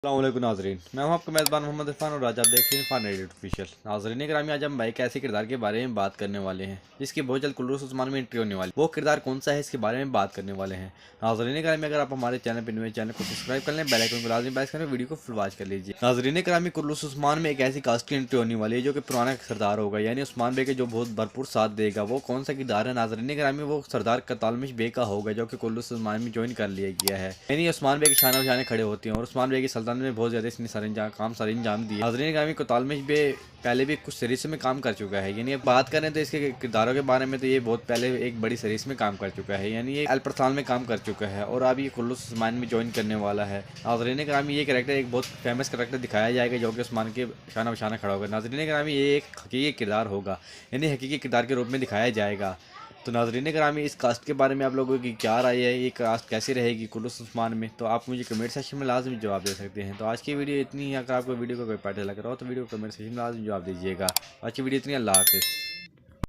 अस्सलामुअलैकुम नाजरीन, मैं हूं आपका मेज़बान मोहम्मद इरफान और आज आप देख रहे हैं इरफान एडिट ऑफिशियल। नाजरीन ग्रामी, आज हम एक ऐसे किरदार के बारे में बात करने वाले हैं जिसकी बहुत जल्द कुल्लूस उस्मान में एंट्री होने वाली। वो किरदार कौन सा है, इसके बारे में बात करने वाले हैं। नाजरीन ग्रामी, अगर आप हमारे चैनल पर न्यू चैनल को सब्सक्राइब कर लें, बेल आइकन को लाजमी प्रेस करें, वीडियो को फुल वॉच कर लीजिए। नाजरीन ग्रामी, कुल्लूस उस्मान में एक ऐसी कास्ट की एंट्री होने वाली है जो कि पुराना सरदार होगा, यानी उस्मान बे के जो बहुत भरपूर साथ देगा। वो कौन सा किरदार है नाजरीन ग्रामी? वो सरदार कतालमिश बे का होगा जो कि कुल्लूस उस्मान में ज्वाइन कर लिया गया है। यानी उस्मान बे के शान बशाने खड़े होते हैं और उस्मान बे की सल्तनत में बहुत ज्यादा सारे अंजाम दिए। नाज़रीन ग्रामी, कोतालमिश बे पहले भी कुछ सीरीज में काम कर चुका है। यानी बात करें तो इसके किरदारों के बारे में तो ये बहुत पहले एक बड़ी सीरीज में काम कर चुका है, यानी ये अल्परसान में काम कर चुका है और अब ये कुल्लूस उस्मान में ज्वाइन करने वाला है। नाज़रीन ग्रामी, ये कैरेक्टर एक बहुत फेमस कैरेक्टर दिखाया जाएगा जो कि उस्मान के शाना बशाना खड़ा होगा। नाज़रीन ग्रामी, ये एक हकीकी किरदार होगा, यानी हकीकी किरदार के रूप में दिखाया जाएगा। तो नाज़रीन ग्रामी, इस कास्ट के बारे में आप लोगों की क्या राय है? ये कास्ट कैसी रहेगी कुल्लूस उस्मान में? तो आप मुझे कमेंट सेक्शन में लाजमी जवाब दे सकते हैं। तो आज की वीडियो इतनी है। अगर आपको वीडियो को कोई पार्ट लग रहा हो तो वीडियो को कमेंट सेक्शन में लाजमी जवाब दीजिएगा। आज की वीडियो इतनी, अल्लाह हाफिज़।